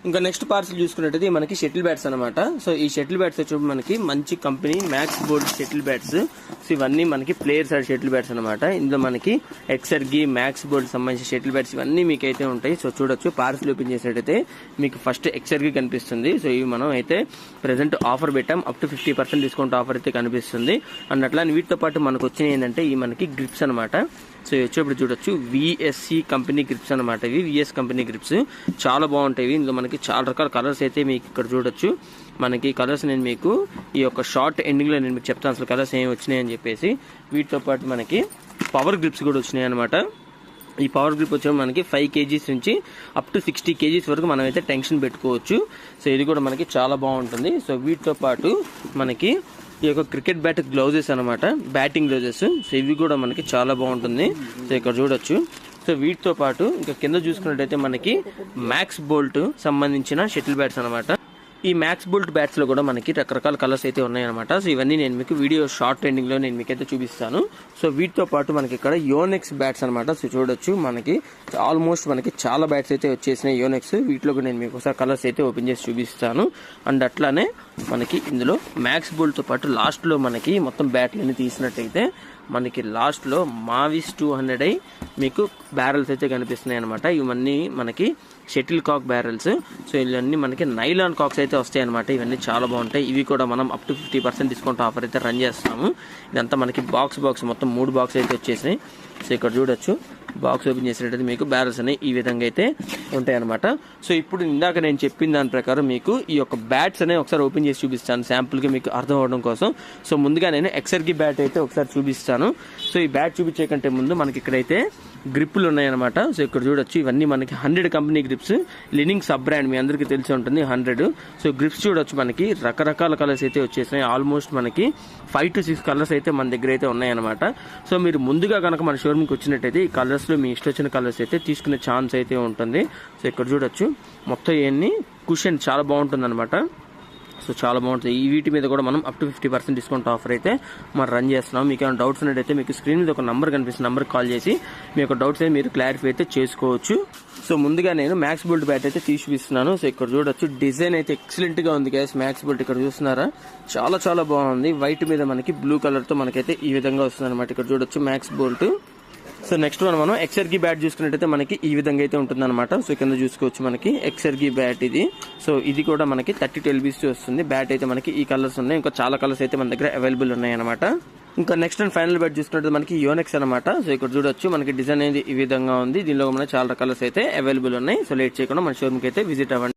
ఇంకా next parcel చూసుకున్నట్టయితే మనకి షటిల్ బ్యాట్స్ అనమాట. సో ఈ షటిల్ బ్యాట్స్ వచ్చేప్పుడు మనకి మంచి company Max Bolt shuttle bats. So ఇవన్నీ మనకి ప్లేయర్ సైడ్ షటిల్ బ్యాట్స్ అనమాట. ఇందులో మనకి ఎక్సర్గి మ్యాక్స్ బోల్ట్ సంబంధించిన షటిల్ బ్యాట్స్ ఇవన్నీ మీకైతే ఉంటాయి. సో చూడొచ్చు, పార్సల్ ఓపెన్ చేసినట్టయితే మీకు ఫస్ట్ ఎక్సర్గి కనిపిస్తుంది. సో ఇవి మనం అయితే ప్రెసెంట్ ఆఫర్ పెట్టాం, అప్ టు 50% డిస్కౌంట్ ఆఫర్ అయితే కనిపిస్తుంది. అండ్ అట్లా వీటితో పాటు మనకు వచ్చినాయి ఏంటంటే ఈ మనకి గ్రిప్స్ అనమాట. సో వచ్చేప్పుడు చూడొచ్చు విఎస్సి కంపెనీ గ్రిప్స్ అనమాట. ఇవి విఎస్ కంపెనీ గ్రిప్స్ చాలా బాగుంటాయి. ఇందులో మనకి చాలా రకాల కలర్స్ అయితే మీకు ఇక్కడ చూడొచ్చు. మనకి కలర్స్ నేను మీకు ఈ యొక్క షార్ట్ ఎండింగ్ లో నేను మీకు చెప్తాను అసలు కలర్స్ ఏమి వచ్చినాయి అని చెప్పేసి. వీటితో పాటు మనకి పవర్ గ్రిప్స్ కూడా వచ్చినాయి అనమాట. ఈ పవర్ గ్రిప్ వచ్చే మనకి 5 kgs నుంచి అప్ టు 60 kgs వరకు మనం అయితే టెన్షన్ పెట్టుకోవచ్చు. సో ఇది కూడా మనకి చాలా బాగుంటుంది. సో వీటితో పాటు మనకి ఈ యొక్క క్రికెట్ బ్యాట్ గ్లౌజెస్ అనమాట, బ్యాటింగ్ గ్లౌజెస్. సో ఇవి కూడా మనకి చాలా బాగుంటుంది. సో ఇక్కడ చూడొచ్చు. సో వీటితో పాటు ఇంకా కింద చూసుకున్నట్టయితే మనకి మ్యాక్స్ బోల్ట్ సంబంధించిన షటిల్ బ్యాట్స్ అనమాట. ఈ మ్యాక్స్ బోల్ట్ బ్యాట్స్ లో కూడా మనకి రకరకాల కలర్స్ అయితే ఉన్నాయన్నమాట. సో ఇవన్నీ నేను మీకు వీడియో షార్ట్ ఎండింగ్ లో నేను మీకైతే చూపిస్తాను. సో వీటితో పాటు మనకి ఇక్కడ యోనెక్స్ బ్యాట్స్ అనమాట. సో చూడొచ్చు, మనకి ఆల్మోస్ట్ మనకి చాలా బ్యాట్స్ అయితే వచ్చేసినాయి యోనెక్స్. వీటిలో కూడా నేను మీకు ఒకసారి కలర్స్ అయితే ఓపెన్ చేసి చూపిస్తాను. అండ్ అట్లానే మనకి ఇందులో మ్యాక్స్ బోల్ట్ తో పాటు లాస్ట్ లో మనకి మొత్తం బ్యాట్లన్నీ తీసినట్టయితే మనకి లాస్ట్ లో మావిస్ 200 మీకు బ్యారెల్స్ అయితే కనిపిస్తున్నాయి అనమాట. ఇవన్నీ మనకి షటిల్ కాక్ బ్యారెల్స్. సో ఇవన్నీ మనకి నైలాన్ కాక్స్ అయితే వస్తాయి అనమాట. ఇవన్నీ చాలా బాగుంటాయి. ఇవి కూడా మనం అప్ టు 50% డిస్కౌంట్ ఆఫర్ అయితే రన్ చేస్తాము. ఇదంతా మనకి బాక్స్ మొత్తం 3 బాక్స్ అయితే వచ్చేసినాయి. సో ఇక్కడ చూడొచ్చు, బాక్స్ ఓపెన్ చేసినట్టయితే మీకు బ్యారెల్స్ అనేవి ఈ విధంగా అయితే ఉంటాయి అనమాట. సో ఇప్పుడు ఇందాక నేను చెప్పిన దాని ప్రకారం మీకు ఈ యొక్క బ్యాట్స్ అనేవి ఒకసారి ఓపెన్ చేసి చూపిస్తాను శాంపుల్ గా మీకు అర్థం అవడం కోసం. సో ముందుగా నేను ఎక్సర్గి బ్యాట్ అయితే ఒకసారి చూపిస్తాను. సో ఈ బ్యాట్ చూపించే కంటే ముందు మనకి ఇక్కడైతే గ్రిప్పులు ఉన్నాయన్నమాట. సో ఇక్కడ చూడొచ్చు, ఇవన్నీ మనకి 100 company grips. Lining sub brand మీ అందరికీ తెలిసి ఉంటుంది 100. సో గ్రిప్స్ చూడొచ్చు, మనకి రకరకాల కలర్స్ అయితే వచ్చేసినాయి. ఆల్మోస్ట్ మనకి 5 to 6 కలర్స్ అయితే మన దగ్గర అయితే ఉన్నాయన్నమాట. సో మీరు ముందుగా కనుక మన షోరూమ్కి వచ్చినట్టయితే ఈ కలర్స్ లో మీ ఇష్టం వచ్చిన కలర్స్ అయితే తీసుకునే ఛాన్స్ అయితే ఉంటుంది. సో ఇక్కడ చూడొచ్చు, మొత్తం ఇవన్నీ కుషన్ చాలా బాగుంటుంది అనమాట. సో చాలా బాగుంటుంది. ఈ వీటి మీద కూడా మనం అప్ టు 50% డిస్కౌంట్ ఆఫర్ అయితే మనం రన్ చేస్తున్నాం. మీకు ఏమైనా డౌట్స్ ఉన్నట్టయితే మీకు స్క్రీన్ మీద ఒక నంబర్ కనిపిస్తుంది, నంబర్కి కాల్ చేసి మీ యొక్క డౌట్స్ అయితే మీరు క్లారిఫై అయితే చేసుకోవచ్చు. సో ముందుగా నేను మ్యాక్స్ బోల్ట్ బ్యాట్ అయితే తీసి చూపిస్తున్నాను. సో ఇక్కడ చూడొచ్చు, డిజైన్ అయితే ఎక్సలెంట్ గా ఉంది గైస్. మ్యాక్స్ బోల్ట్ ఇక్కడ చూస్తున్నారా, చాలా చాలా బాగుంది. వైట్ మీద మనకి బ్లూ కలర్ తో మనకైతే ఈ విధంగా వస్తుంది అనమాట. ఇక్కడ చూడొచ్చు మ్యాక్స్ బోల్ట్. సో నెక్స్ట్ మనం ఎక్సర్గి బ్యాట్ చూసుకున్నట్టయితే మనకి ఈ విధంగా అయితే ఉంటుంది అనమాట. సో కింద చూసుకోవచ్చు మనకి ఎక్సర్గి బ్యాట్ ఇది. సో ఇది కూడా మనకి 32 LBs వస్తుంది. బ్యాట్ అయితే మనకి ఈ కలర్స్ ఉన్నాయి, ఇంకా చాలా కలర్స్ అయితే మన దగ్గర అవైలబుల్ ఉన్నాయి అనమాట. ఇంకా నెక్స్ట్ అండ్ ఫైనల్ బ్యాట్ చూసుకున్నట్టు మనకి యోనెక్స్ అనమాట. సో ఇక్కడ చూడొచ్చు, మనకి డిజైన్ అనేది ఈ విధంగా ఉంది. దీనిలో మనకి చాలా కలర్స్ అయితే అవైలబుల్ ఉన్నాయి. సో లేట్ చేయకుండా మన షోరూమ్ కి అయితే విజిట్ అవ్వండి.